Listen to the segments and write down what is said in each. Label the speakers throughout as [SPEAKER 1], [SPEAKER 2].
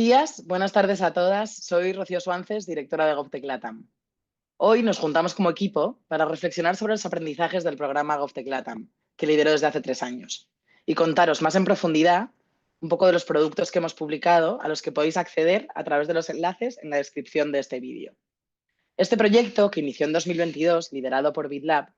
[SPEAKER 1] Días, buenas tardes a todas. Soy Rocío Suances, directora de GovTech LATAM. Hoy nos juntamos como equipo para reflexionar sobre los aprendizajes del programa GovTech LATAM, que lidero desde hace 3 años, y contaros más en profundidad un poco de los productos que hemos publicado, a los que podéis acceder a través de los enlaces en la descripción de este vídeo. Este proyecto, que inició en 2022, liderado por BitLab,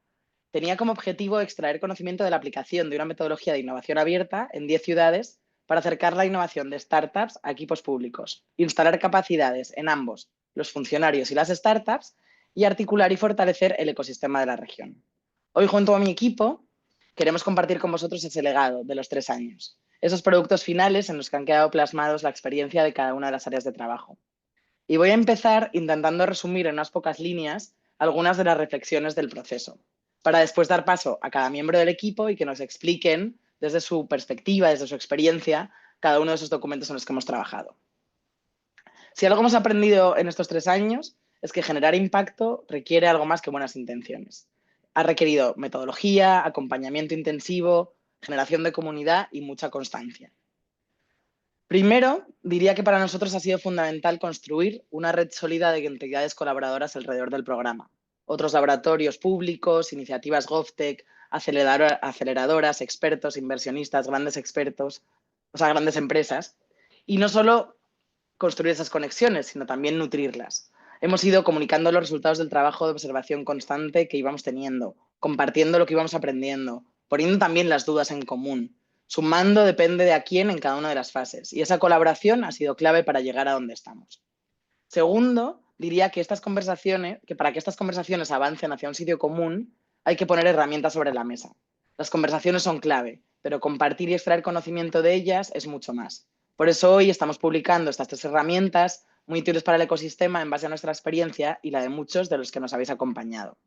[SPEAKER 1] tenía como objetivo extraer conocimiento de la aplicación de una metodología de innovación abierta en 10 ciudades para acercar la innovación de startups a equipos públicos, instalar capacidades en ambos, los funcionarios y las startups, y articular y fortalecer el ecosistema de la región. Hoy, junto a mi equipo, queremos compartir con vosotros ese legado de los 3 años, esos productos finales en los que han quedado plasmados la experiencia de cada una de las áreas de trabajo. Y voy a empezar intentando resumir en unas pocas líneas algunas de las reflexiones del proceso, para después dar paso a cada miembro del equipo y que nos expliquen desde su perspectiva, desde su experiencia, cada uno de esos documentos en los que hemos trabajado. Si algo hemos aprendido en estos 3 años es que generar impacto requiere algo más que buenas intenciones. Ha requerido metodología, acompañamiento intensivo, generación de comunidad y mucha constancia. Primero, diría que para nosotros ha sido fundamental construir una red sólida de entidades colaboradoras alrededor del programa. Otros laboratorios públicos, iniciativas GovTech, aceleradoras, expertos, inversionistas, grandes expertos, o sea, grandes empresas. Y no solo construir esas conexiones, sino también nutrirlas. Hemos ido comunicando los resultados del trabajo de observación constante que íbamos teniendo, compartiendo lo que íbamos aprendiendo, poniendo también las dudas en común. Sumando depende de a quién en cada una de las fases. Y esa colaboración ha sido clave para llegar a donde estamos. Segundo, diría que para que estas conversaciones avancen hacia un sitio común, hay que poner herramientas sobre la mesa. Las conversaciones son clave, pero compartir y extraer conocimiento de ellas es mucho más. Por eso hoy estamos publicando estas 3 herramientas muy útiles para el ecosistema en base a nuestra experiencia y la de muchos de los que nos habéis acompañado.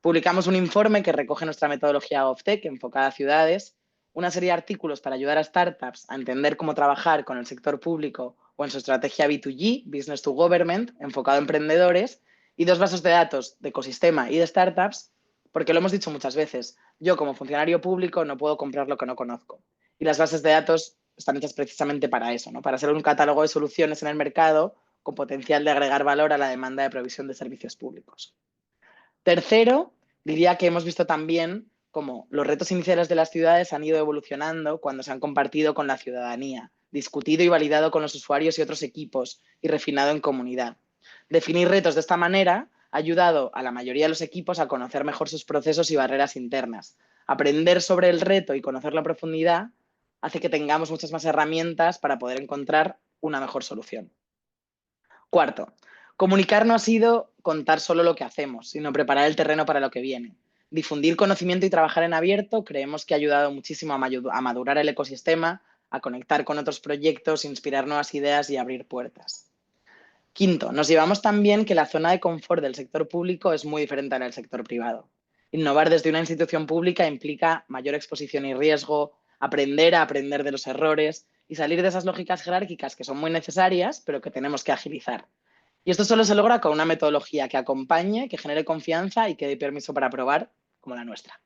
[SPEAKER 1] Publicamos un informe que recoge nuestra metodología GovTech enfocada a ciudades, una serie de artículos para ayudar a startups a entender cómo trabajar con el sector público o en su estrategia B2G, Business to Government, enfocado a emprendedores, y 2 bases de datos de ecosistema y de startups, porque lo hemos dicho muchas veces, yo como funcionario público no puedo comprar lo que no conozco. Y las bases de datos están hechas precisamente para eso, ¿no? Para ser un catálogo de soluciones en el mercado con potencial de agregar valor a la demanda de provisión de servicios públicos. Tercero, diría que hemos visto también cómo los retos iniciales de las ciudades han ido evolucionando cuando se han compartido con la ciudadanía, discutido y validado con los usuarios y otros equipos y refinado en comunidad. Definir retos de esta manera ha ayudado a la mayoría de los equipos a conocer mejor sus procesos y barreras internas. Aprender sobre el reto y conocerlo a profundidad hace que tengamos muchas más herramientas para poder encontrar una mejor solución. Cuarto, comunicar no ha sido contar solo lo que hacemos, sino preparar el terreno para lo que viene. Difundir conocimiento y trabajar en abierto creemos que ha ayudado muchísimo a madurar el ecosistema, a conectar con otros proyectos, inspirar nuevas ideas y abrir puertas. Quinto, nos llevamos también que la zona de confort del sector público es muy diferente a la del sector privado. Innovar desde una institución pública implica mayor exposición y riesgo, aprender a aprender de los errores y salir de esas lógicas jerárquicas que son muy necesarias, pero que tenemos que agilizar. Y esto solo se logra con una metodología que acompañe, que genere confianza y que dé permiso para probar, como la nuestra.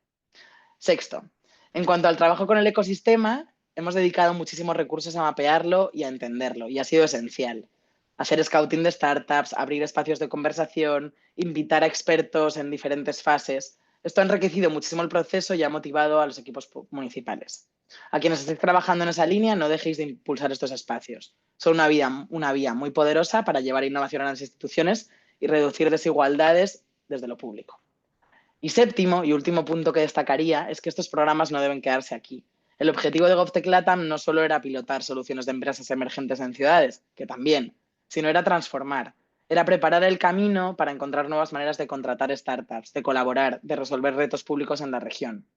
[SPEAKER 1] Sexto, en cuanto al trabajo con el ecosistema, hemos dedicado muchísimos recursos a mapearlo y a entenderlo, y ha sido esencial. Hacer scouting de startups, abrir espacios de conversación, invitar a expertos en diferentes fases. Esto ha enriquecido muchísimo el proceso y ha motivado a los equipos municipales. A quienes estéis trabajando en esa línea, no dejéis de impulsar estos espacios. Son una vía muy poderosa para llevar innovación a las instituciones y reducir desigualdades desde lo público. Y séptimo y último punto que destacaría es que estos programas no deben quedarse aquí. El objetivo de GovTech LATAM no solo era pilotar soluciones de empresas emergentes en ciudades, que también, sino era transformar. Era preparar el camino para encontrar nuevas maneras de contratar startups, de colaborar, de resolver retos públicos en la región.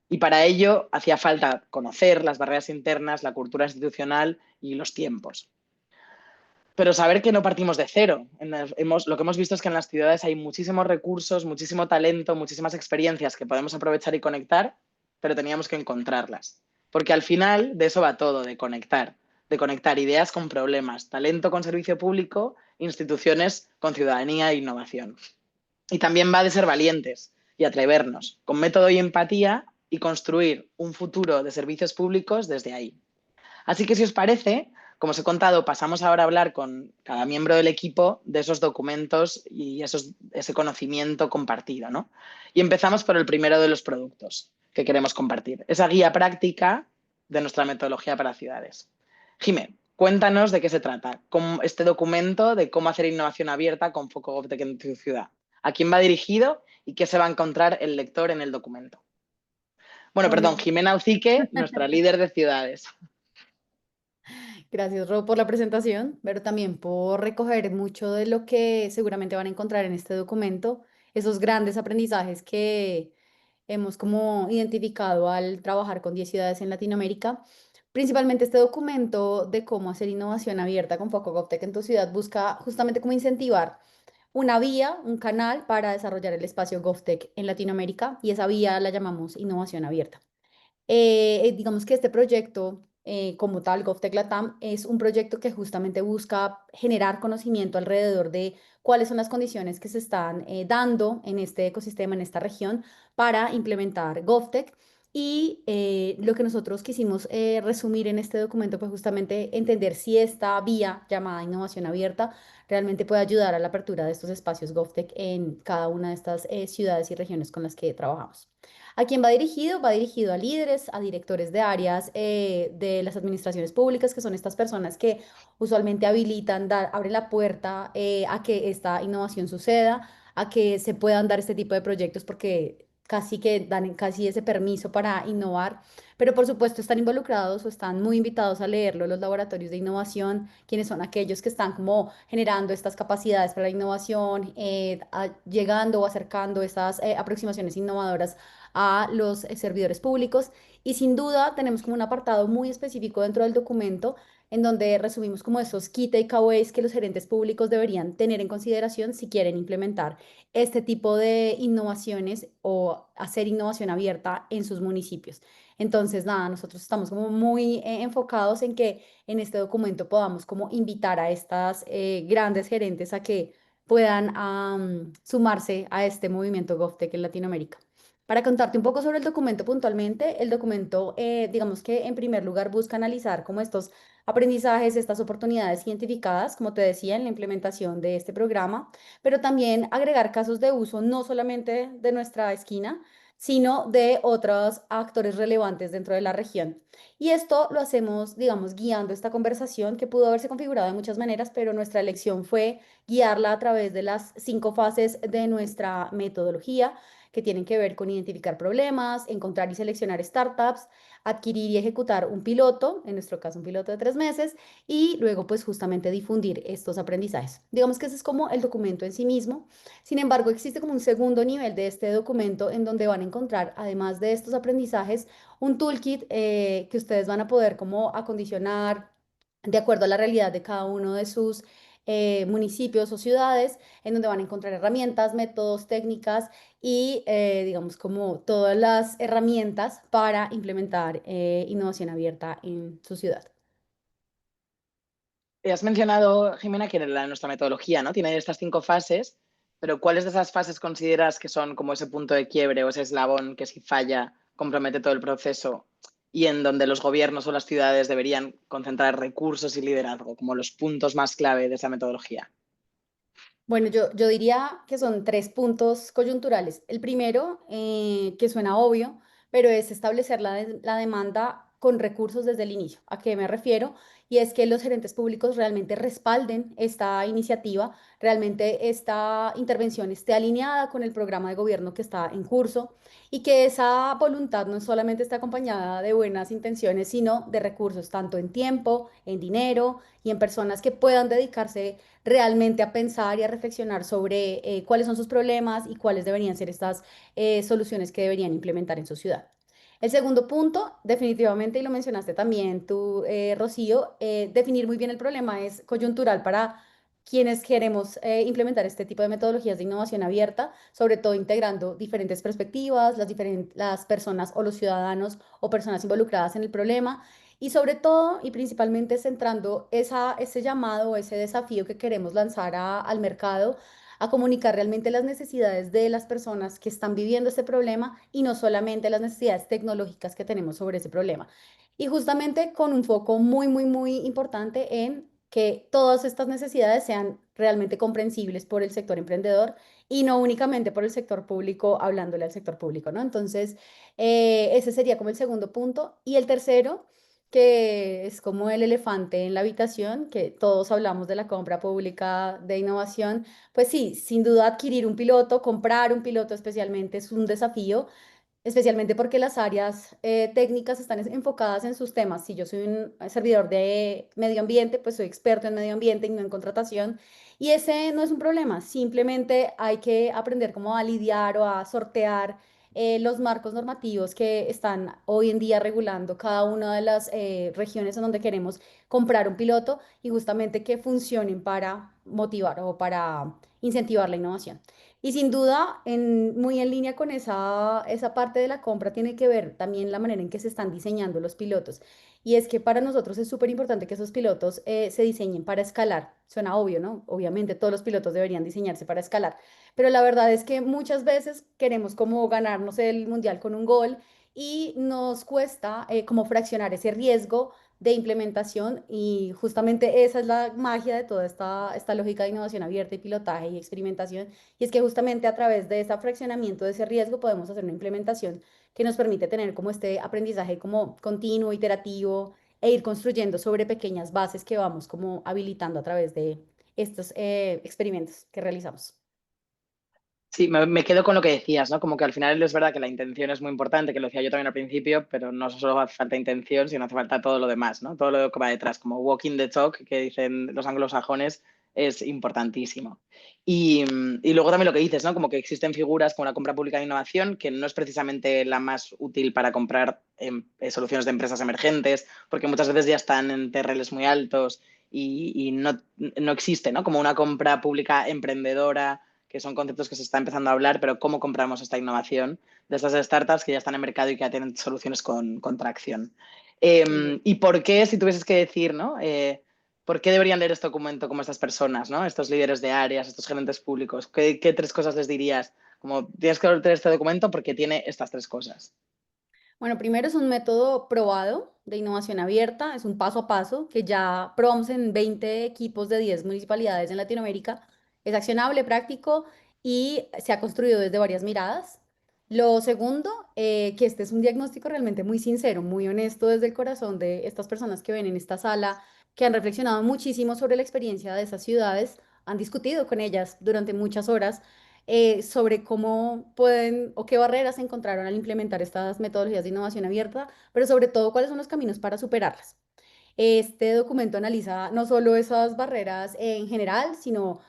[SPEAKER 1] Y para ello hacía falta conocer las barreras internas, la cultura institucional y los tiempos. Pero saber que no partimos de cero. Lo que hemos visto es que en las ciudades hay muchísimos recursos, muchísimo talento, muchísimas experiencias que podemos aprovechar y conectar, pero teníamos que encontrarlas. Porque al final de eso va todo, de conectar ideas con problemas, talento con servicio público, instituciones con ciudadanía e innovación. Y también va de ser valientes y atrevernos, con método y empatía, y construir un futuro de servicios públicos desde ahí. Así que si os parece, Como os he contado, pasamos ahora a hablar con cada miembro del equipo de esos documentos y ese conocimiento compartido, ¿no? Y empezamos por el primero de los productos que queremos compartir, esa guía práctica de nuestra metodología para ciudades. Jimé, cuéntanos de qué se trata, este documento de cómo hacer innovación abierta con foco GovTech en tu ciudad. ¿A quién va dirigido y qué se va a encontrar el lector en el documento? Bueno,
[SPEAKER 2] Bueno,
[SPEAKER 1] perdón, Jimena Ucique, nuestra líder de ciudades.
[SPEAKER 2] gracias, Ro, por la presentación, pero también por recoger mucho de lo que seguramente van a encontrar en este documento, esos grandes aprendizajes que hemos como identificado al trabajar con 10 ciudades en Latinoamérica. Principalmente este documento de cómo hacer innovación abierta con Foco GovTech en tu ciudad busca justamente cómo incentivar una vía, un canal para desarrollar el espacio GovTech en Latinoamérica y esa vía la llamamos innovación abierta. Digamos que este proyecto, como tal, GovTech Latam, es un proyecto que justamente busca generar conocimiento alrededor de cuáles son las condiciones que se están dando en este ecosistema, en esta región, para implementar GovTech. Y lo que nosotros quisimos resumir en este documento fue justamente entender si esta vía llamada innovación abierta realmente puede ayudar a la apertura de estos espacios GovTech en cada una de estas ciudades y regiones con las que trabajamos. ¿A quién va dirigido? Va dirigido a líderes, a directores de áreas de las administraciones públicas, que son estas personas que usualmente habilitan, abren la puerta a que esta innovación suceda, a que se puedan dar este tipo de proyectos, porque casi que dan casi ese permiso para innovar. Pero por supuesto están involucrados o están muy invitados a leerlo los laboratorios de innovación, quienes son aquellos que están como generando estas capacidades para la innovación, llegando o acercando estas aproximaciones innovadoras a los servidores públicos. Y sin duda tenemos como un apartado muy específico dentro del documento en donde resumimos como esos key takeaways que los gerentes públicos deberían tener en consideración si quieren implementar este tipo de innovaciones o hacer innovación abierta en sus municipios. Entonces, nada, nosotros estamos como muy enfocados en que en este documento podamos como invitar a estas grandes gerentes a que puedan sumarse a este movimiento GovTech en Latinoamérica. Para contarte un poco sobre el documento puntualmente, el documento, digamos que en primer lugar busca analizar cómo estos aprendizajes, estas oportunidades identificadas, como te decía, en la implementación de este programa, pero también agregar casos de uso no solamente de nuestra esquina, sino de otros actores relevantes dentro de la región. Y esto lo hacemos, digamos, guiando esta conversación que pudo haberse configurado de muchas maneras, pero nuestra elección fue guiarla a través de las 5 fases de nuestra metodología que tienen que ver con identificar problemas, encontrar y seleccionar startups, adquirir y ejecutar un piloto, en nuestro caso un piloto de 3 meses, y luego pues justamente difundir estos aprendizajes. Digamos que ese es como el documento en sí mismo. Sin embargo, existe como un segundo nivel de este documento en donde van a encontrar, además de estos aprendizajes, un toolkit que ustedes van a poder como acondicionar de acuerdo a la realidad de cada uno de sus municipios o ciudades, en donde van a encontrar herramientas, métodos, técnicas y, digamos, como todas las herramientas para implementar innovación abierta en su ciudad.
[SPEAKER 1] Has mencionado, Jimena, que nuestra metodología, ¿no? Tiene estas 5 fases, pero ¿cuáles de esas fases consideras que son como ese punto de quiebre o ese eslabón que si falla compromete todo el proceso y en donde los gobiernos o las ciudades deberían concentrar recursos y liderazgo como los puntos más clave de esa metodología?
[SPEAKER 2] Bueno, yo diría que son 3 puntos coyunturales. El primero, que suena obvio, pero es establecer la demanda con recursos desde el inicio. ¿A qué me refiero? Y es que los gerentes públicos realmente respalden esta iniciativa, realmente esta intervención esté alineada con el programa de gobierno que está en curso y que esa voluntad no solamente esté acompañada de buenas intenciones, sino de recursos, tanto en tiempo, en dinero y en personas que puedan dedicarse realmente a pensar y a reflexionar sobre cuáles son sus problemas y cuáles deberían ser estas soluciones que deberían implementar en su ciudad. El segundo punto, definitivamente, y lo mencionaste también tú, Rocío, definir muy bien el problema es coyuntural para quienes queremos implementar este tipo de metodologías de innovación abierta, sobre todo integrando diferentes perspectivas, las personas o los ciudadanos o personas involucradas en el problema y sobre todo y principalmente centrando ese llamado o ese desafío que queremos lanzar al mercado a comunicar realmente las necesidades de las personas que están viviendo este problema y no solamente las necesidades tecnológicas que tenemos sobre ese problema. y justamente con un foco muy, muy, muy importante en que todas estas necesidades sean realmente comprensibles por el sector emprendedor y no únicamente por el sector público, hablándole al sector público, ¿no? Entonces, ese sería como el segundo punto. Y el tercero, que es como el elefante en la habitación, que todos hablamos de la compra pública de innovación, pues sí, sin duda adquirir un piloto, comprar un piloto especialmente es un desafío, especialmente porque las áreas técnicas están enfocadas en sus temas. Si yo soy un servidor de medio ambiente, pues soy experto en medio ambiente y no en contratación. Y ese no es un problema, simplemente hay que aprender cómo a lidiar o a sortear los marcos normativos que están hoy en día regulando cada una de las regiones en donde queremos comprar un piloto y justamente que funcionen para motivar o para incentivar la innovación. Y sin duda, muy en línea con esa parte de la compra, tiene que ver también la manera en que se están diseñando los pilotos. Y es que para nosotros es súper importante que esos pilotos se diseñen para escalar. Suena obvio, ¿no? Obviamente todos los pilotos deberían diseñarse para escalar. Pero la verdad es que muchas veces queremos como ganarnos el mundial con un gol y nos cuesta como fraccionar ese riesgo de implementación y justamente esa es la magia de toda esta lógica de innovación abierta y pilotaje y experimentación y es que justamente a través de ese fraccionamiento de ese riesgo podemos hacer una implementación que nos permite tener como este aprendizaje como continuo, iterativo e ir construyendo sobre pequeñas bases que vamos como habilitando a través de estos experimentos que realizamos.
[SPEAKER 1] Sí, me quedo con lo que decías, ¿no? Como que al final es verdad que la intención es muy importante, que lo decía yo también al principio, pero no solo hace falta intención, sino hace falta todo lo demás, ¿no? Todo lo que va detrás, como walking the talk, que dicen los anglosajones, es importantísimo. Y luego también lo que dices, ¿no? Como que existen figuras como la compra pública de innovación, que no es precisamente la más útil para comprar soluciones de empresas emergentes, porque muchas veces ya están en TRLs muy altos y no existe, ¿no? Como una compra pública emprendedora que son conceptos que se está empezando a hablar, pero cómo compramos esta innovación de estas startups que ya están en mercado y que ya tienen soluciones con tracción.
[SPEAKER 2] Sin duda.
[SPEAKER 1] ¿Y por qué, si tuvieses que decir, ¿no? ¿Por qué deberían leer este documento como estas personas, ¿no? Estos líderes de áreas, estos gerentes públicos? ¿Qué tres cosas les dirías? Como tienes que leer este documento porque tiene estas tres cosas.
[SPEAKER 2] Bueno, primero es un método probado de innovación abierta, es un paso a paso que ya probamos en 20 equipos de 10 municipalidades en Latinoamérica. Es accionable, práctico y se ha construido desde varias miradas. Lo segundo, que este es un diagnóstico realmente muy sincero, muy honesto desde el corazón de estas personas que ven en esta sala, que han reflexionado muchísimo sobre la experiencia de esas ciudades, han discutido con ellas durante muchas horas sobre cómo pueden o qué barreras encontraron al implementar estas metodologías de innovación abierta, pero sobre todo cuáles son los caminos para superarlas. Este documento analiza no solo esas barreras en general, sino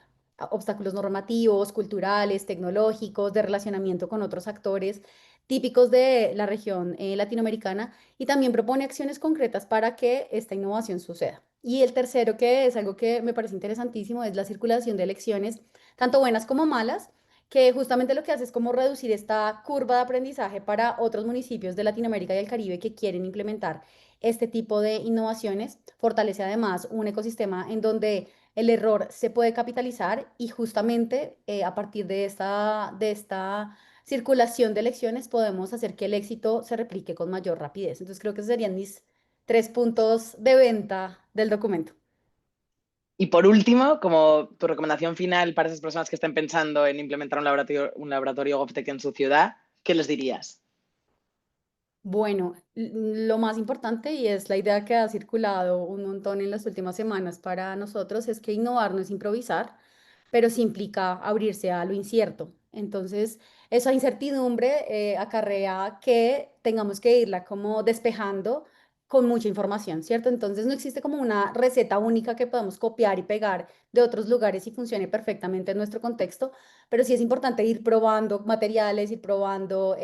[SPEAKER 2] obstáculos normativos, culturales, tecnológicos, de relacionamiento con otros actores típicos de la región latinoamericana y también propone acciones concretas para que esta innovación suceda. Y el tercero, que es algo que me parece interesantísimo, es la circulación de elecciones, tanto buenas como malas, que justamente lo que hace es como reducir esta curva de aprendizaje para otros municipios de Latinoamérica y el Caribe que quieren implementar este tipo de innovaciones. Fortalece además un ecosistema en donde el error se puede capitalizar y justamente a partir de esta circulación de lecciones podemos hacer que el éxito se replique con mayor rapidez. Entonces creo que esos serían mis 3 puntos de venta del documento.
[SPEAKER 1] Y por último, como tu recomendación final para esas personas que estén pensando en implementar un laboratorio GovTech en su ciudad, ¿qué les dirías?
[SPEAKER 2] Bueno, lo más importante y es la idea que ha circulado un montón en las últimas semanas para nosotros es que innovar no es improvisar, pero sí implica abrirse a lo incierto. Entonces, esa incertidumbre acarrea que tengamos que irla como despejando con mucha información, ¿cierto? Entonces, no existe como una receta única que podamos copiar y pegar de otros lugares y funcione perfectamente en nuestro contexto, pero sí es importante ir probando materiales, ir probando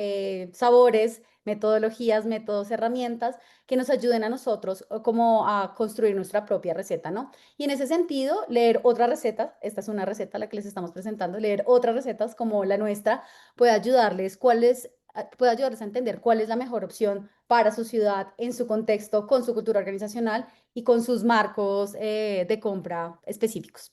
[SPEAKER 2] sabores, metodologías, métodos, herramientas que nos ayuden a nosotros como a construir nuestra propia receta, ¿no? Y en ese sentido, leer otras recetas, esta es una receta a la que les estamos presentando, leer otras recetas como la nuestra puede ayudarles a entender cuál es la mejor opción para su ciudad, en su contexto, con su cultura organizacional y con sus marcos de compra específicos.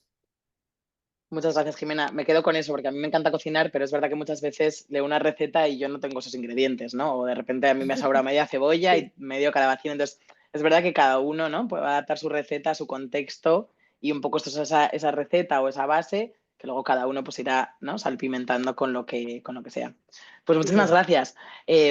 [SPEAKER 1] Muchas gracias, Jimena. Me quedo con eso porque a mí me encanta cocinar, pero es verdad que muchas veces leo una receta y yo no tengo esos ingredientes, ¿no? O de repente a mí me ha sobrado media cebolla y
[SPEAKER 2] Sí,
[SPEAKER 1] medio calabacín. Entonces, es verdad que cada uno, ¿no? Puede adaptar su receta a su contexto y un poco esto es esa receta o esa base que luego cada uno pues irá, ¿no? Salpimentando con lo que sea. Pues
[SPEAKER 2] sí,
[SPEAKER 1] muchísimas
[SPEAKER 2] sí.
[SPEAKER 1] gracias.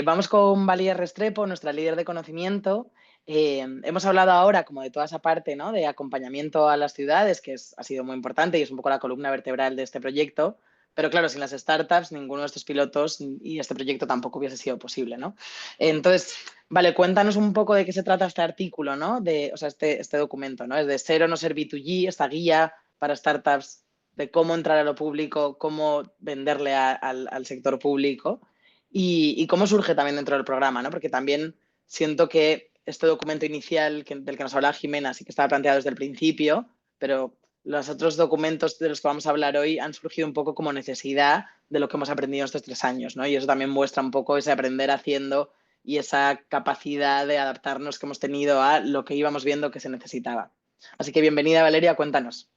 [SPEAKER 1] Vamos con Valía Restrepo, nuestra líder de conocimiento. Hemos hablado ahora como de toda esa parte, ¿no? De acompañamiento a las ciudades, que ha sido muy importante y es un poco la columna vertebral de este proyecto. Pero claro, sin las startups, ninguno de estos pilotos y este proyecto tampoco hubiese sido posible, ¿no? Entonces, vale, cuéntanos un poco de qué se trata este artículo, ¿no? O sea, este documento, ¿no? Es de ser o no ser B2G, esta guía para startups de cómo entrar a lo público, cómo venderle al sector público y cómo surge también dentro del programa, ¿no? Porque también siento que este documento inicial del que nos hablaba Jimena sí que estaba planteado desde el principio, pero los otros documentos de los que vamos a hablar hoy han surgido un poco como necesidad de lo que hemos aprendido estos 3 años, ¿no? Y eso también muestra un poco ese aprender haciendo y esa capacidad de adaptarnos que hemos tenido a lo que íbamos viendo que se necesitaba. Así que bienvenida, Valeria, cuéntanos.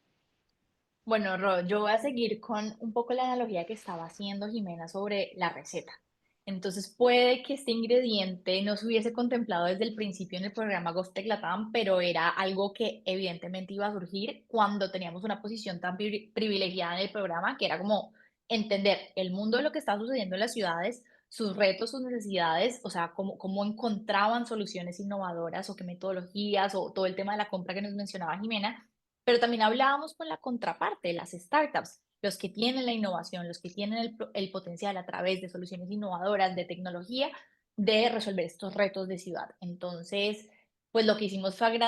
[SPEAKER 3] Bueno, Ro, yo voy a seguir con un poco la analogía que estaba haciendo Jimena sobre la receta. Entonces, puede que este ingrediente no se hubiese contemplado desde el principio en el programa GovTech Latam, pero era algo que evidentemente iba a surgir cuando teníamos una posición tan privilegiada en el programa, que era como entender el mundo de lo que está sucediendo en las ciudades, sus retos, sus necesidades, o sea, cómo encontraban soluciones innovadoras o qué metodologías o todo el tema de la compra que nos mencionaba Jimena, pero también hablábamos con la contraparte, las startups, los que tienen la innovación, los que tienen el potencial a través de soluciones innovadoras, de tecnología, de resolver estos retos de ciudad. Entonces, pues lo que hicimos fue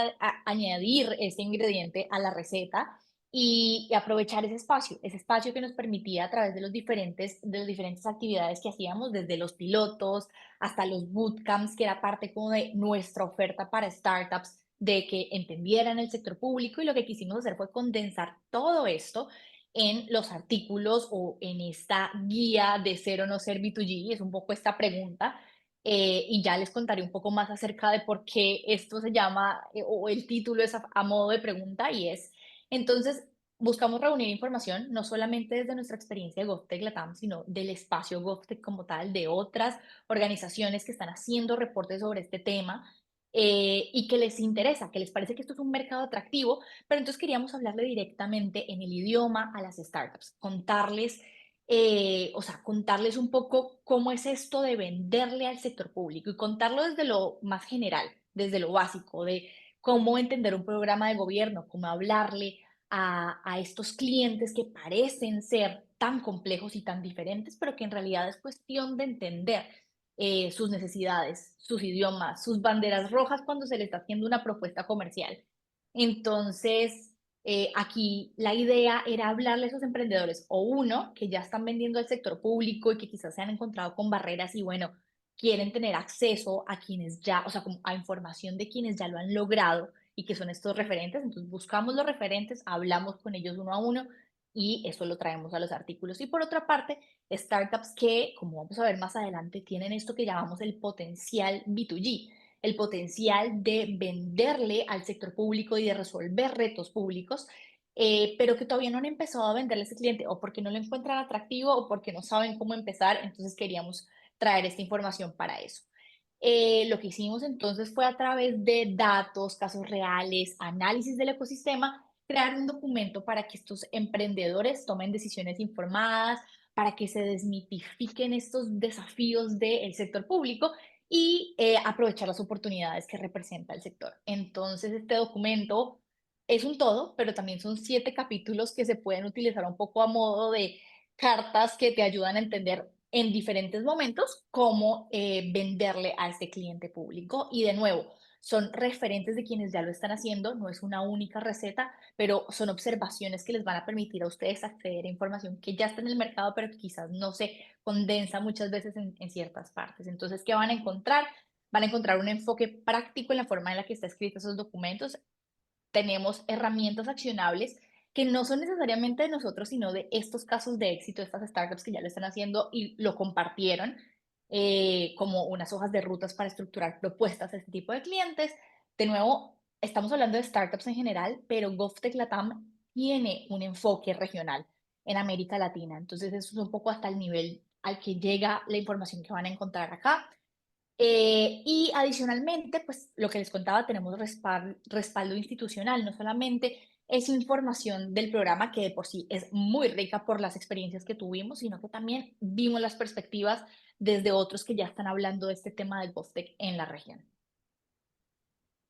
[SPEAKER 3] añadir ese ingrediente a la receta y aprovechar ese espacio que nos permitía a través de las diferentes actividades que hacíamos, desde los pilotos hasta los bootcamps, que era parte como de nuestra oferta para startups, de que entendieran el sector público, y lo que quisimos hacer fue condensar todo esto en los artículos o en esta guía de ser o no ser B2G, es un poco esta pregunta, y ya les contaré un poco más acerca de por qué esto se llama, o el título es a modo de pregunta, y es, entonces, buscamos reunir información no solamente desde nuestra experiencia de GovTech Latam, sino del espacio GovTech como tal, de otras organizaciones que están haciendo reportes sobre este tema, y que les interesa, que les parece que esto es un mercado atractivo, pero entonces queríamos hablarle directamente en el idioma a las startups, contarles, o sea, contarles un poco cómo es esto de venderle al sector público y contarlo desde lo más general, desde lo básico, de cómo entender un programa de gobierno, cómo hablarle a estos clientes que parecen ser tan complejos y tan diferentes, pero que en realidad es cuestión de entender sus necesidades, sus idiomas, sus banderas rojas cuando se le está haciendo una propuesta comercial. Entonces, aquí la idea era hablarle a esos emprendedores, o uno, que ya están vendiendo al sector público y que quizás se han encontrado con barreras y bueno, quieren tener acceso a quienes ya, o sea, como a información de quienes ya lo han logrado y que son estos referentes. Entonces buscamos los referentes, hablamos con ellos uno a uno y eso lo traemos a los artículos. Y por otra parte, startups que, como vamos a ver más adelante, tienen esto que llamamos el potencial B2G, el potencial de venderle al sector público y de resolver retos públicos, pero que todavía no han empezado a venderle a ese cliente o porque no lo encuentran atractivo o porque no saben cómo empezar. Entonces queríamos traer esta información para eso. Lo que hicimos entonces fue a través de datos, casos reales, análisis del ecosistema, crear un documento para que estos emprendedores tomen decisiones informadas, para que se desmitifiquen estos desafíos del sector público y aprovechar las oportunidades que representa el sector. Entonces, este documento es un todo, pero también son 7 capítulos que se pueden utilizar un poco a modo de cartas que te ayudan a entender en diferentes momentos cómo venderle a este cliente público. Y de nuevo, son referentes de quienes ya lo están haciendo, no es una única receta, pero son observaciones que les van a permitir a ustedes acceder a información que ya está en el mercado, pero que quizás no se condensa muchas veces en ciertas partes. Entonces, ¿qué van a encontrar? Van a encontrar un enfoque práctico en la forma en la que está escrito esos documentos. Tenemos herramientas accionables que no son necesariamente de nosotros, sino de estos casos de éxito, de estas startups que ya lo están haciendo y lo compartieron, como unas hojas de rutas para estructurar propuestas a este tipo de clientes. De nuevo, estamos hablando de startups en general, pero GovTech Latam tiene un enfoque regional. en América Latina. Entonces, eso es un poco hasta el nivel al que llega la información que van a encontrar acá. Y adicionalmente, pues lo que les contaba, tenemos respaldo institucional, no solamente es información del programa que de por sí es muy rica por las experiencias que tuvimos, sino que también vimos las perspectivas desde otros que ya están hablando de este tema del GovTech en la región.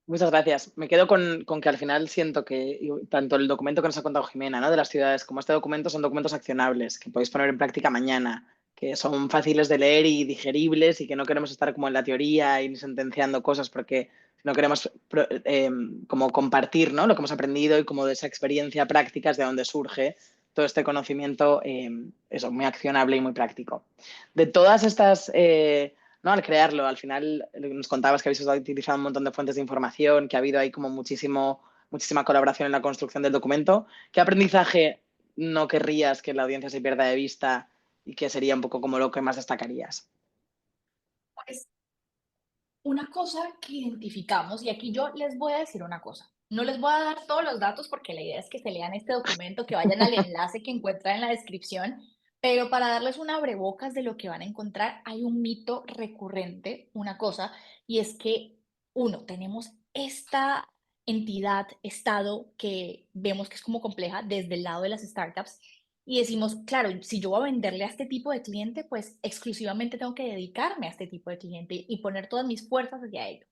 [SPEAKER 1] Muchas gracias. Me quedo con que al final siento que tanto el documento que nos ha contado Jimena, ¿no? De las ciudades, como este documento son documentos accionables que podéis poner en práctica mañana, que son fáciles de leer y digeribles y que no queremos estar como en la teoría y sentenciando cosas porque no queremos como compartir, ¿no? Lo que hemos aprendido y como de esa experiencia práctica es de donde surge todo este conocimiento, eso, muy accionable y muy práctico. De todas estas... ¿no? Al crearlo, al final nos contabas que habéis utilizado un montón de fuentes de información, que ha habido ahí como muchísima colaboración en la construcción del documento. ¿Qué aprendizaje no querrías que la audiencia se pierda de vista y que sería un poco como lo que más destacarías?
[SPEAKER 3] Pues una cosa que identificamos, y aquí yo les voy a decir una cosa, no les voy a dar todos los datos porque la idea es que se lean este documento, que vayan al enlace que encuentran en la descripción, pero para darles un abrebocas de lo que van a encontrar, hay un mito recurrente, una cosa, y es que, uno, tenemos esta entidad, estado, que vemos que es como compleja desde el lado de las startups, y decimos, claro, si yo voy a venderle a este tipo de cliente, pues exclusivamente tengo que dedicarme a este tipo de cliente y poner todas mis fuerzas hacia ello.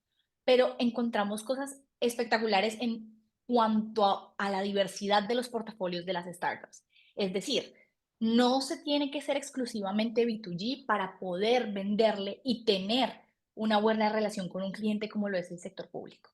[SPEAKER 3] Pero encontramos cosas espectaculares en cuanto a la diversidad de los portafolios de las startups. Es decir, no se tiene que ser exclusivamente B2G para poder venderle y tener una buena relación con un cliente como lo es el sector público.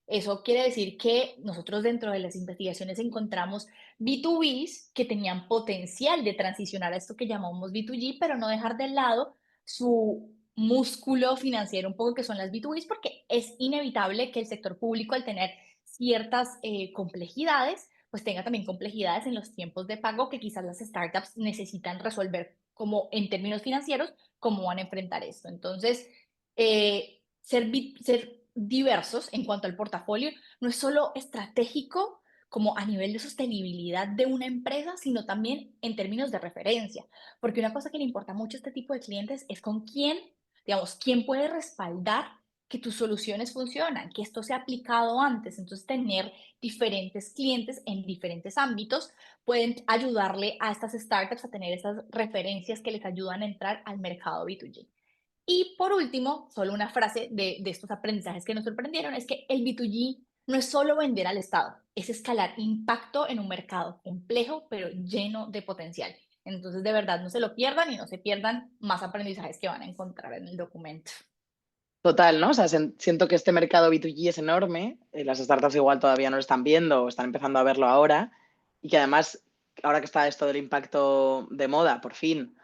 [SPEAKER 3] Eso quiere decir que nosotros dentro de las investigaciones encontramos B2Bs que tenían potencial de transicionar a esto que llamamos B2G, pero no dejar de lado su músculo financiero un poco que son las B2Bs, porque es inevitable que el sector público, al tener ciertas complejidades, pues tenga también complejidades en los tiempos de pago que quizás las startups necesitan resolver como en términos financieros, cómo van a enfrentar esto. Entonces, ser diversos en cuanto al portafolio no es solo estratégico como a nivel de sostenibilidad de una empresa, sino también en términos de referencia. Porque una cosa que le importa mucho a este tipo de clientes es con quién, digamos, quién puede respaldar que tus soluciones funcionan, que esto se ha aplicado antes. Entonces, tener diferentes clientes en diferentes ámbitos pueden ayudarle a estas startups a tener esas referencias que les ayudan a entrar al mercado B2G. Y por último, solo una frase de estos aprendizajes que nos sorprendieron, es que el B2G no es solo vender al Estado, es escalar impacto en un mercado complejo, pero lleno de potencial. Entonces, de verdad, no se lo pierdan y no se pierdan más aprendizajes que van a encontrar en el documento.
[SPEAKER 1] Total, ¿no? O sea, siento que este mercado B2G es enorme, las startups igual todavía no lo están viendo o están empezando a verlo ahora, y que además, ahora que está esto del impacto de moda, por fin,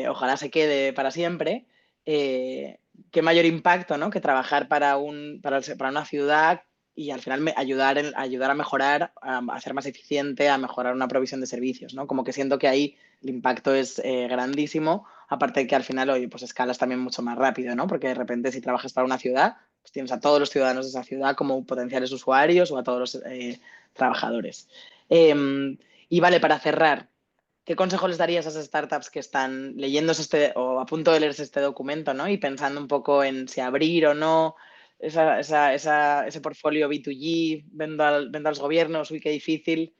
[SPEAKER 1] ojalá se quede para siempre, qué mayor impacto, ¿no? Que trabajar para una ciudad y al final ayudar a mejorar, a hacer más eficiente, a mejorar una provisión de servicios, ¿no? Como que siento que ahí el impacto es grandísimo. Aparte de que al final, oye, pues escalas también mucho más rápido, ¿no? Porque de repente si trabajas para una ciudad, pues tienes a todos los ciudadanos de esa ciudad como potenciales usuarios o a todos los trabajadores. Y vale, para cerrar, ¿qué consejo les darías a esas startups que están leyéndose o a punto de leerse este documento, ¿no? Y pensando un poco en si abrir o no ese portfolio B2G, vendo a los gobiernos, uy, qué difícil,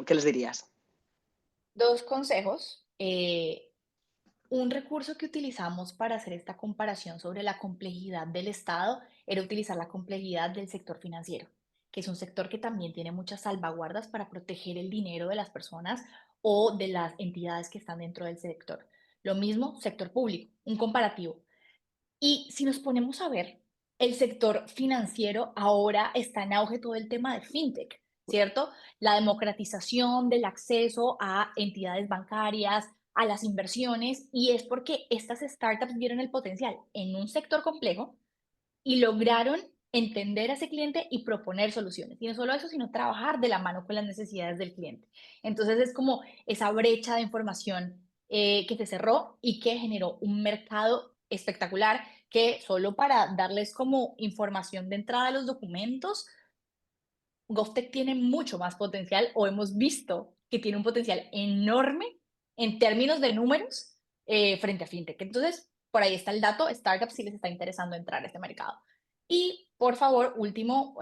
[SPEAKER 1] ¿qué les dirías?
[SPEAKER 3] Dos consejos. Un recurso que utilizamos para hacer esta comparación sobre la complejidad del Estado era utilizar la complejidad del sector financiero, que es un sector que también tiene muchas salvaguardas para proteger el dinero de las personas o de las entidades que están dentro del sector. Lo mismo, sector público, un comparativo. Y si nos ponemos a ver, el sector financiero ahora está en auge todo el tema de fintech, ¿cierto? La democratización del acceso a entidades bancarias, a las inversiones, y es porque estas startups vieron el potencial en un sector complejo y lograron entender a ese cliente y proponer soluciones. Y no solo eso, sino trabajar de la mano con las necesidades del cliente. Entonces es como esa brecha de información que se cerró y que generó un mercado espectacular que solo para darles como información de entrada a los documentos, GovTech tiene mucho más potencial, o hemos visto que tiene un potencial enorme en términos de números frente a FinTech. Entonces, por ahí está el dato, startups sí les está interesando entrar a este mercado. Y por favor, último,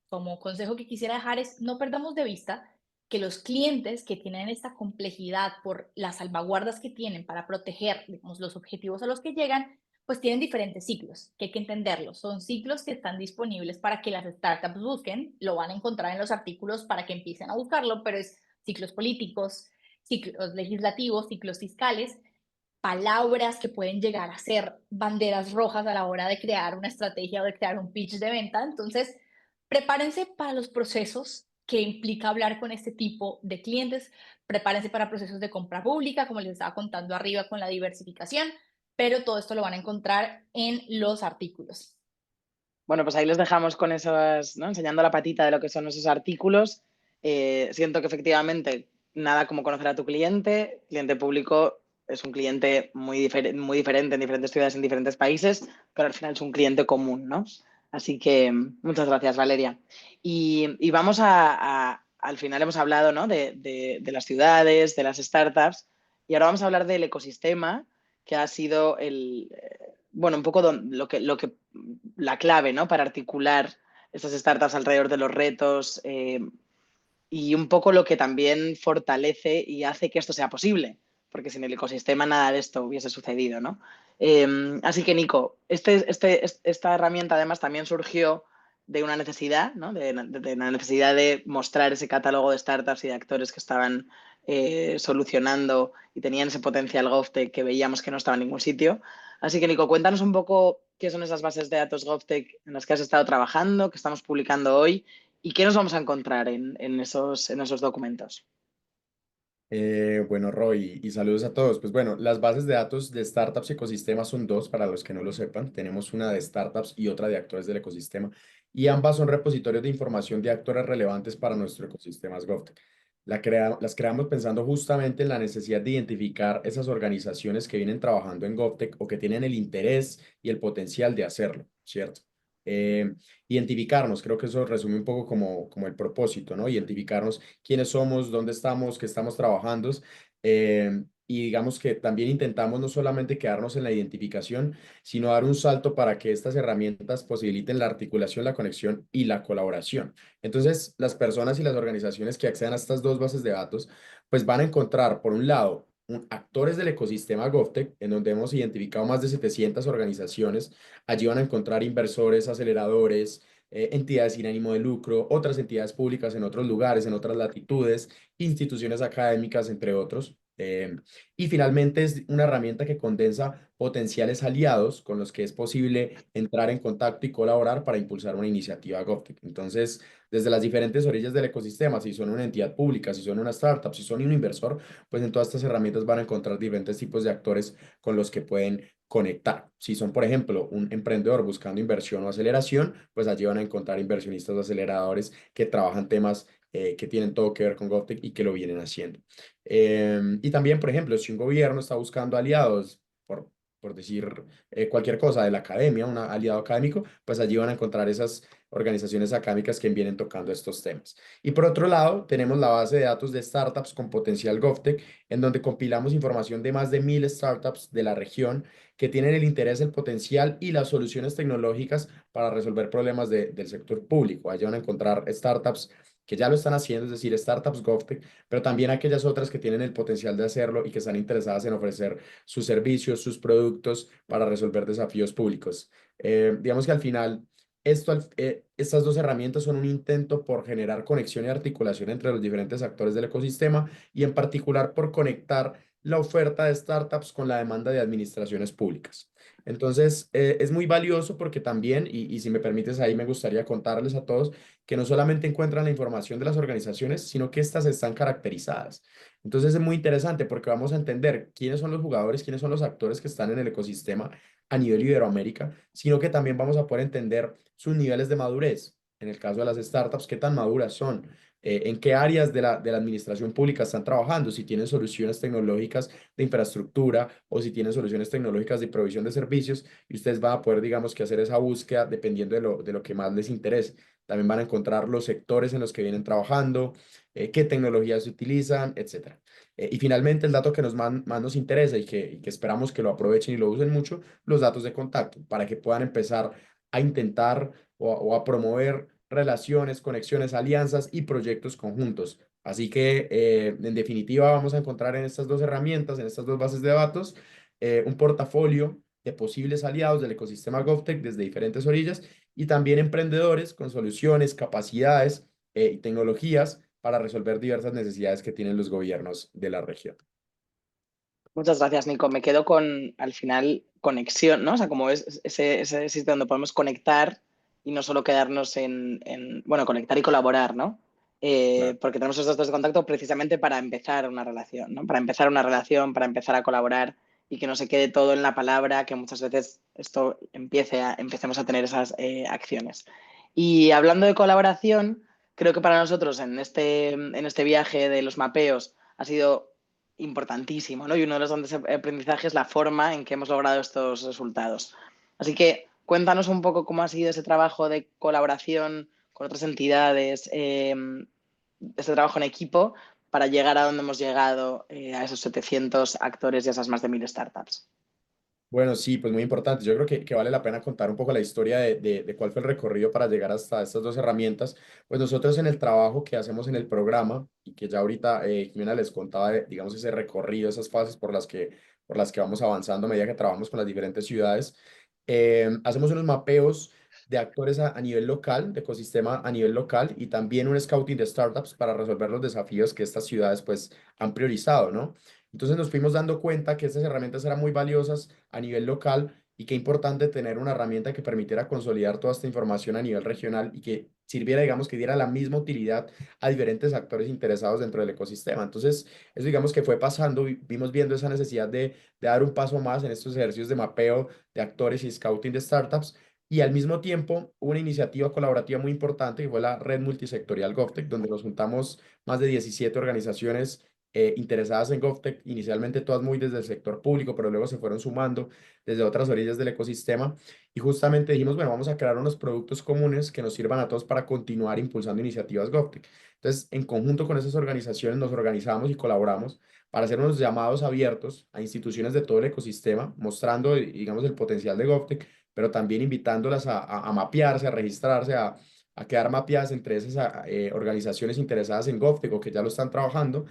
[SPEAKER 3] como consejo que quisiera dejar es no perdamos de vista que los clientes que tienen esta complejidad por las salvaguardas que tienen para proteger, digamos, los objetivos a los que llegan, pues tienen diferentes ciclos, que hay que entenderlos. Son ciclos que están disponibles para que las startups busquen, lo van a encontrar en los artículos para que empiecen a buscarlo, pero es ciclos políticos, ciclos legislativos, ciclos fiscales, palabras que pueden llegar a ser banderas rojas a la hora de crear una estrategia o de crear un pitch de venta. Entonces, prepárense para los procesos que implica hablar con este tipo de clientes, prepárense para procesos de compra pública, como les estaba contando arriba con la diversificación, pero todo esto lo van a encontrar en los artículos.
[SPEAKER 1] Bueno, pues ahí les dejamos con esos, ¿no? Enseñando la patita de lo que son esos artículos. Siento que efectivamente nada como conocer a tu cliente. Cliente público es un cliente muy diferente en diferentes ciudades, en diferentes países, pero al final es un cliente común, ¿no? Así que muchas gracias, Valeria. Y vamos al final hemos hablado, ¿no? de las ciudades, de las startups, y ahora vamos a hablar del ecosistema, que ha sido bueno, un poco la clave, ¿no? Para articular estas startups alrededor de los retos y un poco lo que también fortalece y hace que esto sea posible, porque sin el ecosistema nada de esto hubiese sucedido, ¿no? Así que, Nico, esta herramienta además también surgió de una necesidad, ¿no? De la necesidad de mostrar ese catálogo de startups y de actores que estaban solucionando y tenían ese potencial GovTech que veíamos que no estaba en ningún sitio. Así que, Nico, cuéntanos un poco qué son esas bases de datos GovTech en las que has estado trabajando, que estamos publicando hoy y qué nos vamos a encontrar en esos documentos.
[SPEAKER 4] Bueno, Roy, y saludos a todos. Pues bueno, las bases de datos de startups y ecosistemas son dos, para los que no lo sepan. Tenemos una de startups y otra de actores del ecosistema, y ambas son repositorios de información de actores relevantes para nuestro ecosistema GovTech. Las creamos pensando justamente en la necesidad de identificar esas organizaciones que vienen trabajando en GovTech o que tienen el interés y el potencial de hacerlo, ¿cierto? Eh, Identificarnos, creo que eso resume un poco como el propósito, ¿no? Identificarnos quiénes somos, dónde estamos, qué estamos trabajando. Y digamos que también intentamos no solamente quedarnos en la identificación, sino dar un salto para que estas herramientas posibiliten la articulación, la conexión y la colaboración. Entonces, las personas y las organizaciones que accedan a estas dos bases de datos, pues van a encontrar, por un lado, actores del ecosistema GovTech, en donde hemos identificado más de 700 organizaciones. Allí van a encontrar inversores, aceleradores, entidades sin ánimo de lucro, otras entidades públicas en otros lugares, en otras latitudes, instituciones académicas, entre otros. Y finalmente es una herramienta que condensa potenciales aliados con los que es posible entrar en contacto y colaborar para impulsar una iniciativa GovTech. Entonces, desde las diferentes orillas del ecosistema, si son una entidad pública, si son una startup, si son un inversor, pues en todas estas herramientas van a encontrar diferentes tipos de actores con los que pueden conectar. Si son, por ejemplo, un emprendedor buscando inversión o aceleración, pues allí van a encontrar inversionistas o aceleradores que trabajan temas que tienen todo que ver con GovTech y que lo vienen haciendo. Y también, por ejemplo, si un gobierno está buscando aliados, por decir cualquier cosa de la academia, un aliado académico, pues allí van a encontrar esas organizaciones académicas que vienen tocando estos temas. Y por otro lado, tenemos la base de datos de startups con potencial GovTech, en donde compilamos información de más de 1000 startups de la región que tienen el interés, el potencial y las soluciones tecnológicas para resolver problemas del sector público. Allí van a encontrar startups que ya lo están haciendo, es decir, startups GovTech, pero también aquellas otras que tienen el potencial de hacerlo y que están interesadas en ofrecer sus servicios, sus productos para resolver desafíos públicos. Digamos que al final, estas dos herramientas son un intento por generar conexión y articulación entre los diferentes actores del ecosistema y en particular por conectar la oferta de startups con la demanda de administraciones públicas. Entonces, es muy valioso porque también, y si me permites ahí, me gustaría contarles a todos que no solamente encuentran la información de las organizaciones, sino que estas están caracterizadas. Entonces, es muy interesante porque vamos a entender quiénes son los jugadores, quiénes son los actores que están en el ecosistema a nivel Iberoamérica, sino que también vamos a poder entender sus niveles de madurez. En el caso de las startups, qué tan maduras son, en qué áreas de la administración pública están trabajando, si tienen soluciones tecnológicas de infraestructura o si tienen soluciones tecnológicas de provisión de servicios, y ustedes van a poder, digamos, que hacer esa búsqueda dependiendo de lo que más les interese. también van a encontrar los sectores en los que vienen trabajando, qué tecnologías se utilizan, etcétera. Y finalmente, el dato que más nos interesa y que esperamos que lo aprovechen y lo usen mucho, los datos de contacto, para que puedan empezar a intentar o a promover relaciones, conexiones, alianzas y proyectos conjuntos. Así que, en definitiva, vamos a encontrar en estas dos herramientas, en estas dos bases de datos, un portafolio de posibles aliados del ecosistema GovTech desde diferentes orillas y también emprendedores con soluciones, capacidades y tecnologías para resolver diversas necesidades que tienen los gobiernos de la región.
[SPEAKER 1] Muchas gracias, Nico. Me quedo con, al final, conexión, ¿no? O sea, como es ese sitio donde podemos conectar y no solo quedarnos bueno, conectar y colaborar, ¿no?
[SPEAKER 4] Claro.
[SPEAKER 1] Porque tenemos esos datos de contacto precisamente para empezar una relación, ¿no? Para empezar una relación, para empezar a colaborar y que no se quede todo en la palabra, que muchas veces esto empecemos a tener esas acciones. Y hablando de colaboración, creo que para nosotros en este viaje de los mapeos ha sido importantísimo, ¿no? Y uno de los grandes aprendizajes es la forma en que hemos logrado estos resultados. Así que cuéntanos un poco cómo ha sido ese trabajo de colaboración con otras entidades, ese trabajo en equipo para llegar a donde hemos llegado, a esos 700 actores y a esas más de 1000 startups.
[SPEAKER 4] Bueno, sí, pues muy importante. Yo creo que vale la pena contar un poco la historia de cuál fue el recorrido para llegar hasta estas dos herramientas. Pues nosotros en el trabajo que hacemos en el programa y que ya ahorita Jimena les contaba, digamos, ese recorrido, esas fases por las que vamos avanzando a medida que trabajamos con las diferentes ciudades, hacemos unos mapeos de actores a nivel local, de ecosistema a nivel local y también un scouting de startups para resolver los desafíos que estas ciudades pues han priorizado, ¿no? Entonces nos fuimos dando cuenta que estas herramientas eran muy valiosas a nivel local y qué importante tener una herramienta que permitiera consolidar toda esta información a nivel regional y que sirviera, digamos, que diera la misma utilidad a diferentes actores interesados dentro del ecosistema. Entonces, eso digamos que fue pasando, vimos viendo esa necesidad de dar un paso más en estos ejercicios de mapeo de actores y scouting de startups. Y al mismo tiempo, hubo una iniciativa colaborativa muy importante que fue la Red Multisectorial GovTech, donde nos juntamos más de 17 organizaciones interesadas en GovTech, inicialmente todas muy desde el sector público, pero luego se fueron sumando desde otras orillas del ecosistema. Y justamente dijimos, bueno, vamos a crear unos productos comunes que nos sirvan a todos para continuar impulsando iniciativas GovTech. Entonces, en conjunto con esas organizaciones, nos organizamos y colaboramos para hacer unos llamados abiertos a instituciones de todo el ecosistema, mostrando, digamos, el potencial de GovTech, pero también invitándolas a mapearse, a registrarse, a quedar mapeadas entre esas organizaciones interesadas en GovTech o que ya lo están trabajando.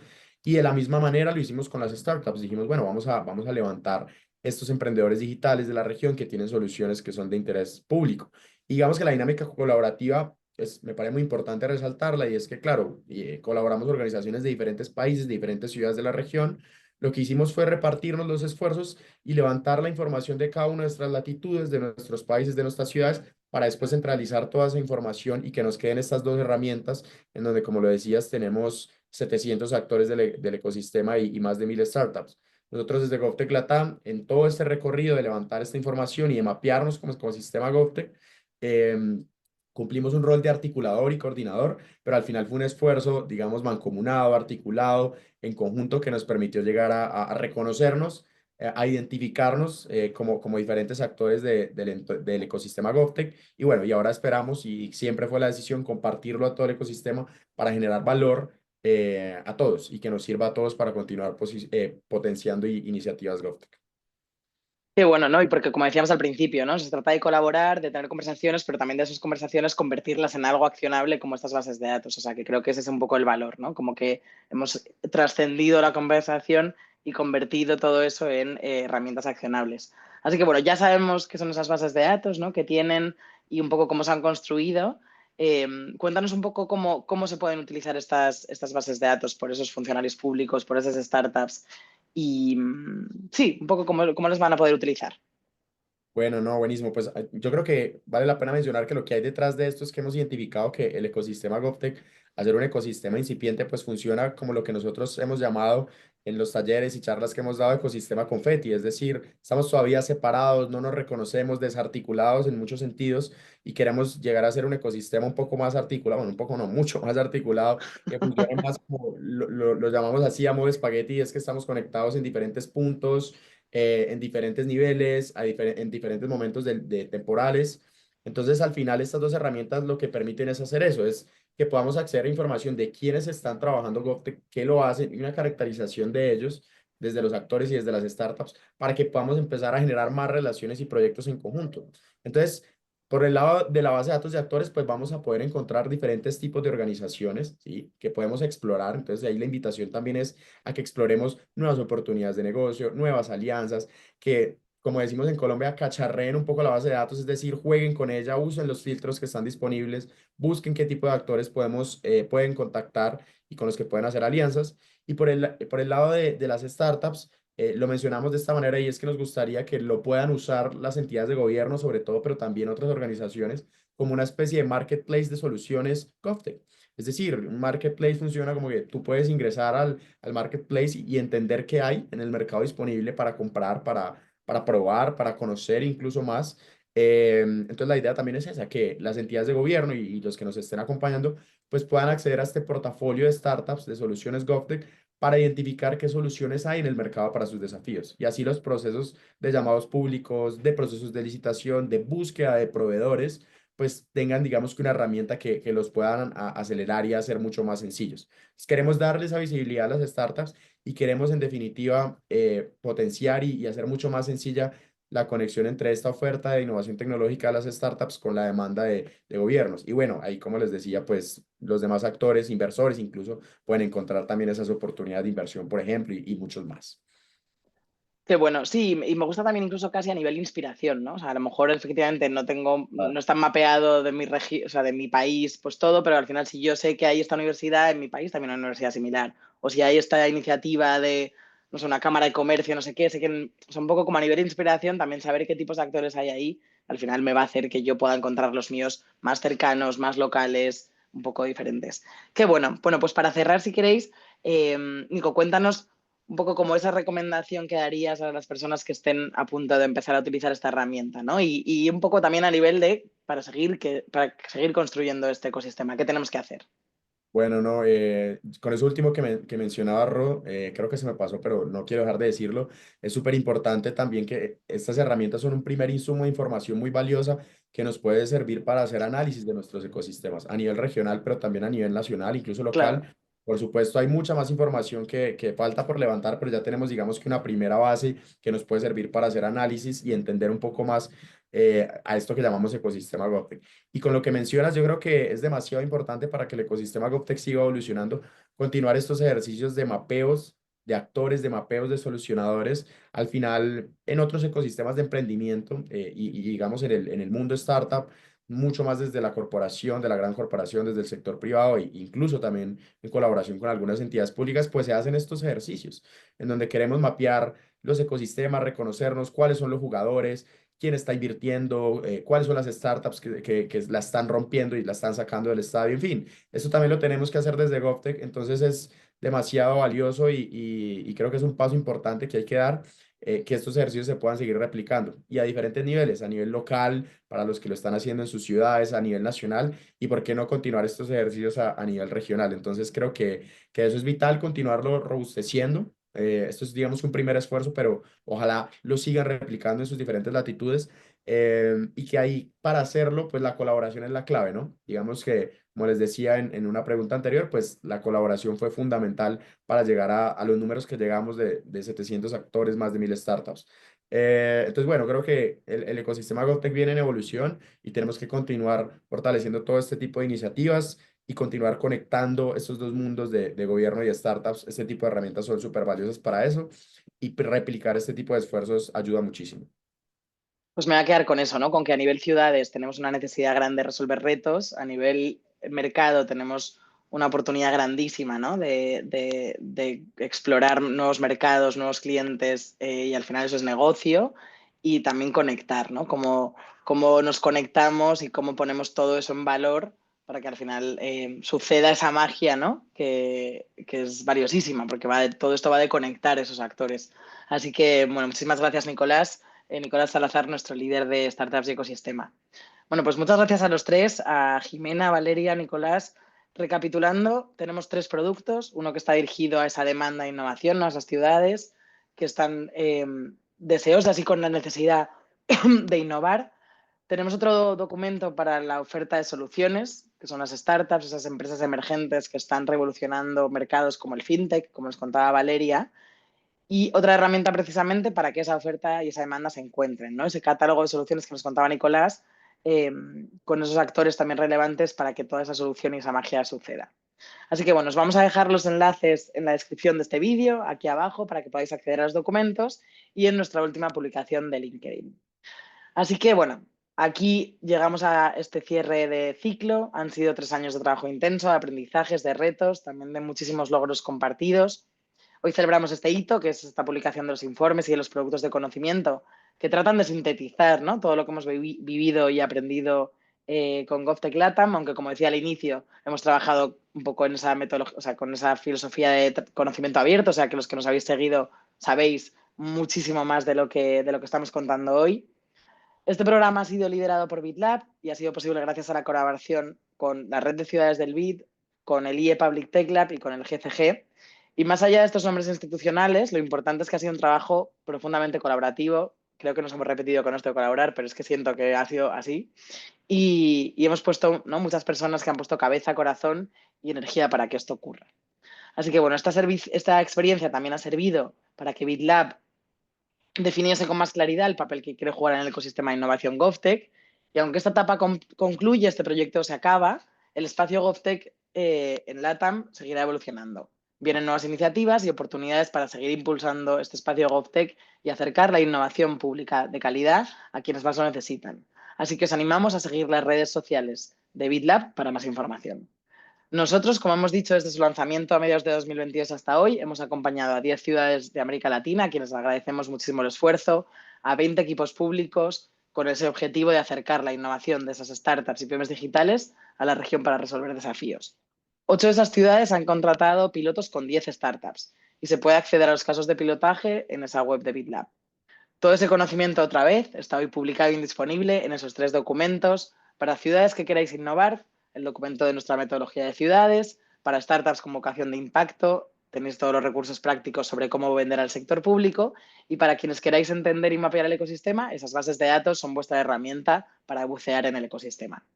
[SPEAKER 4] Y de la misma manera lo hicimos con las startups. Dijimos, bueno, vamos a levantar estos emprendedores digitales de la región que tienen soluciones que son de interés público. Y digamos que la dinámica colaborativa me parece muy importante resaltarla y es que, claro, colaboramos organizaciones de diferentes países, de diferentes ciudades de la región. Lo que hicimos fue repartirnos los esfuerzos y levantar la información de cada una de nuestras latitudes, de nuestros países, de nuestras ciudades, para después centralizar toda esa información y que nos queden estas dos herramientas en donde, como lo decías, tenemos 700 actores del ecosistema y más de 1000 startups. Nosotros desde GovTech Latam, en todo este recorrido de levantar esta información y de mapearnos como ecosistema GovTech, cumplimos un rol de articulador y coordinador, pero al final fue un esfuerzo, digamos, mancomunado, articulado, en conjunto, que nos permitió llegar a reconocernos, a identificarnos como diferentes actores del ecosistema GovTech. Y bueno, y ahora esperamos, y siempre fue la decisión, compartirlo a todo el ecosistema para generar valor a todos y que nos sirva a todos para continuar potenciando iniciativas GovTech.
[SPEAKER 1] Qué bueno, ¿no? Y porque como decíamos al principio, ¿no? Se trata de colaborar, de tener conversaciones, pero también de esas conversaciones convertirlas en algo accionable como estas bases de datos. O sea, que creo que ese es un poco el valor, ¿no? Como que hemos trascendido la conversación y convertido todo eso en herramientas accionables. Así que bueno, ya sabemos qué son esas bases de datos, ¿no? Que tienen y un poco cómo se han construido. Cuéntanos un poco cómo se pueden utilizar estas bases de datos por esos funcionarios públicos, por esas startups y sí, un poco cómo los van a poder utilizar.
[SPEAKER 4] Bueno, no, buenísimo. Pues yo creo que vale la pena mencionar que lo que hay detrás de esto es que hemos identificado que el ecosistema GovTech, al ser un ecosistema incipiente, pues funciona como lo que nosotros hemos llamado en los talleres y charlas que hemos dado ecosistema confeti, es decir, estamos todavía separados, no nos reconocemos, desarticulados en muchos sentidos y queremos llegar a ser un ecosistema un poco más articulado, bueno, un poco no, mucho más articulado, que funcione más como lo llamamos así a modo espagueti, es que estamos conectados en diferentes puntos en diferentes niveles, en diferentes momentos de temporales, Entonces, al final, estas dos herramientas lo que permiten es hacer eso, es que podamos acceder a información de quiénes están trabajando GovTech, qué lo hacen y una caracterización de ellos desde los actores y desde las startups para que podamos empezar a generar más relaciones y proyectos en conjunto. Entonces, por el lado de la base de datos de actores, pues vamos a poder encontrar diferentes tipos de organizaciones, ¿sí? Que podemos explorar. Entonces, de ahí la invitación también es a que exploremos nuevas oportunidades de negocio, nuevas alianzas, que, como decimos en Colombia, cacharreen un poco la base de datos, es decir, jueguen con ella, usen los filtros que están disponibles, busquen qué tipo de actores pueden contactar y con los que pueden hacer alianzas. Y por el lado de las startups, lo mencionamos de esta manera y es que nos gustaría que lo puedan usar las entidades de gobierno, sobre todo, pero también otras organizaciones, como una especie de marketplace de soluciones GovTech. Es decir, un marketplace funciona como que tú puedes ingresar al marketplace y entender qué hay en el mercado disponible para comprar, para probar, para conocer incluso más. Entonces la idea también es esa, que las entidades de gobierno y los que nos estén acompañando pues puedan acceder a este portafolio de startups, de soluciones GovTech para identificar qué soluciones hay en el mercado para sus desafíos. Y así los procesos de llamados públicos, de procesos de licitación, de búsqueda de proveedores, pues tengan, digamos que una herramienta que los puedan acelerar y hacer mucho más sencillos. Entonces, queremos darles esa visibilidad a las startups y queremos, en definitiva, potenciar y hacer mucho más sencilla la conexión entre esta oferta de innovación tecnológica de las startups con la demanda de gobiernos. Y bueno, ahí como les decía, pues los demás actores, inversores incluso, pueden encontrar también esas oportunidades de inversión, por ejemplo, y muchos más.
[SPEAKER 1] Qué bueno, sí, y me gusta también incluso casi a nivel inspiración, ¿no? O sea, a lo mejor efectivamente no está mapeado de mi o sea, de mi país, pues todo, pero al final si yo sé que hay esta universidad, en mi país también hay una universidad similar, o si hay esta iniciativa de, no sé, una cámara de comercio, no sé qué, sé que o un poco como a nivel de inspiración, también saber qué tipos de actores hay ahí, al final me va a hacer que yo pueda encontrar los míos más cercanos, más locales, un poco diferentes. Qué bueno. Bueno, pues para cerrar, si queréis, Nico, cuéntanos un poco como esa recomendación que darías a las personas que estén a punto de empezar a utilizar esta herramienta, ¿no? Y un poco también a nivel de, para seguir construyendo este ecosistema, ¿qué tenemos que hacer?
[SPEAKER 4] Bueno, no, con eso último que mencionaba Ro, creo que se me pasó, pero no quiero dejar de decirlo, es súper importante también que estas herramientas son un primer insumo de información muy valiosa que nos puede servir para hacer análisis de nuestros ecosistemas a nivel regional, pero también a nivel nacional, incluso
[SPEAKER 1] Claro.
[SPEAKER 4] local. Por supuesto, hay mucha más información que falta por levantar, pero ya tenemos, digamos que una primera base que nos puede servir para hacer análisis y entender un poco más a esto que llamamos ecosistema GovTech. Y con lo que mencionas, yo creo que es demasiado importante para que el ecosistema GovTech siga evolucionando, continuar estos ejercicios de mapeos, de actores, de mapeos, de solucionadores, al final en otros ecosistemas de emprendimiento y digamos en el mundo startup, mucho más desde la corporación, de la gran corporación, desde el sector privado e incluso también en colaboración con algunas entidades públicas, pues se hacen estos ejercicios en donde queremos mapear los ecosistemas, reconocernos cuáles son los jugadores, quién está invirtiendo, cuáles son las startups que la están rompiendo y la están sacando del estadio, en fin, eso también lo tenemos que hacer desde GovTech, entonces es demasiado valioso y creo que es un paso importante que hay que dar, que estos ejercicios se puedan seguir replicando y a diferentes niveles, a nivel local, para los que lo están haciendo en sus ciudades, a nivel nacional y por qué no continuar estos ejercicios a nivel regional. Entonces creo que eso es vital, continuarlo robusteciendo. Esto es, digamos, un primer esfuerzo, pero ojalá lo sigan replicando en sus diferentes latitudes y que ahí para hacerlo, pues la colaboración es la clave, ¿no? Digamos que, como les decía en una pregunta anterior, pues la colaboración fue fundamental para llegar a los números que llegamos de 700 actores, más de 1000 startups. Entonces, bueno, creo que el ecosistema GovTech viene en evolución y tenemos que continuar fortaleciendo todo este tipo de iniciativas y continuar conectando estos dos mundos de gobierno y startups. Este tipo de herramientas son súper valiosas para eso y replicar este tipo de esfuerzos ayuda muchísimo.
[SPEAKER 1] Pues me voy a quedar con eso, ¿no? Con que a nivel ciudades tenemos una necesidad grande de resolver retos, a nivel mercado tenemos una oportunidad grandísima, ¿no? De explorar nuevos mercados, nuevos clientes y al final eso es negocio y también conectar, ¿no? Cómo nos conectamos y cómo ponemos todo eso en valor para que al final suceda esa magia, ¿no? Que es valiosísima porque todo esto va de conectar esos actores. Así que, bueno, muchísimas gracias, Nicolás. Nicolás Salazar, nuestro líder de startups y ecosistema. Bueno, pues muchas gracias a los tres, a Jimena, Valeria, Nicolás. Recapitulando, tenemos 3 productos, uno que está dirigido a esa demanda e innovación, ¿no? A esas ciudades que están deseosas y con la necesidad de innovar. Tenemos otro documento para la oferta de soluciones, que son las startups, esas empresas emergentes que están revolucionando mercados como el fintech, como nos contaba Valeria, y otra herramienta precisamente para que esa oferta y esa demanda se encuentren, ¿no? Ese catálogo de soluciones que nos contaba Nicolás, con esos actores también relevantes para que toda esa solución y esa magia suceda. Así que bueno, os vamos a dejar los enlaces en la descripción de este vídeo, aquí abajo, para que podáis acceder a los documentos y en nuestra última publicación de LinkedIn. Así que bueno, aquí llegamos a este cierre de ciclo. Han sido 3 años de trabajo intenso, de aprendizajes, de retos, también de muchísimos logros compartidos. Hoy celebramos este hito, que es esta publicación de los informes y de los productos de conocimiento, que tratan de sintetizar, ¿no?, todo lo que hemos vivido y aprendido con GovTech LATAM, aunque como decía al inicio, hemos trabajado un poco en esa metodología, o sea, con esa filosofía de conocimiento abierto, o sea, que los que nos habéis seguido sabéis muchísimo más de lo que estamos contando hoy. Este programa ha sido liderado por BitLab y ha sido posible gracias a la colaboración con la Red de Ciudades del BID, con el IE Public Tech Lab y con el GCG. Y más allá de estos nombres institucionales, lo importante es que ha sido un trabajo profundamente colaborativo. Creo que nos hemos repetido con esto de colaborar, pero es que siento que ha sido así. Y hemos puesto, ¿no?, muchas personas que han puesto cabeza, corazón y energía para que esto ocurra. Así que bueno, esta experiencia también ha servido para que BitLab definiese con más claridad el papel que quiere jugar en el ecosistema de innovación GovTech. Y aunque esta etapa concluye, este proyecto se acaba, el espacio GovTech en LATAM seguirá evolucionando. Vienen nuevas iniciativas y oportunidades para seguir impulsando este espacio GovTech y acercar la innovación pública de calidad a quienes más lo necesitan. Así que os animamos a seguir las redes sociales de BitLab para más información. Nosotros, como hemos dicho, desde su lanzamiento a mediados de 2022 hasta hoy, hemos acompañado a 10 ciudades de América Latina, a quienes agradecemos muchísimo el esfuerzo, a 20 equipos públicos, con ese objetivo de acercar la innovación de esas startups y pymes digitales a la región para resolver desafíos. 8 de esas ciudades han contratado pilotos con 10 startups y se puede acceder a los casos de pilotaje en esa web de BitLab. Todo ese conocimiento, otra vez, está hoy publicado y disponible en esos 3 documentos para ciudades que queráis innovar, el documento de nuestra metodología de ciudades, para startups con vocación de impacto, tenéis todos los recursos prácticos sobre cómo vender al sector público, y para quienes queráis entender y mapear el ecosistema, esas bases de datos son vuestra herramienta para bucear en el ecosistema.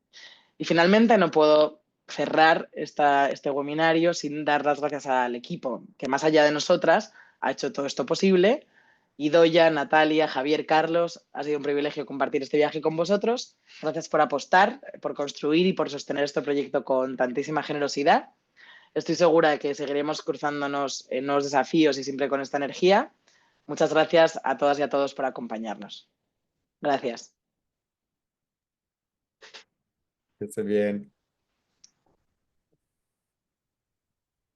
[SPEAKER 1] Y finalmente no puedo cerrar este webinario sin dar las gracias al equipo que, más allá de nosotras, ha hecho todo esto posible. Idoia, Natalia, Javier, Carlos, ha sido un privilegio compartir este viaje con vosotros. Gracias por apostar, por construir y por sostener este proyecto con tantísima generosidad. Estoy segura de que seguiremos cruzándonos en nuevos desafíos y siempre con esta energía. Muchas gracias a todas y a todos por acompañarnos. Gracias.
[SPEAKER 4] Que esté bien.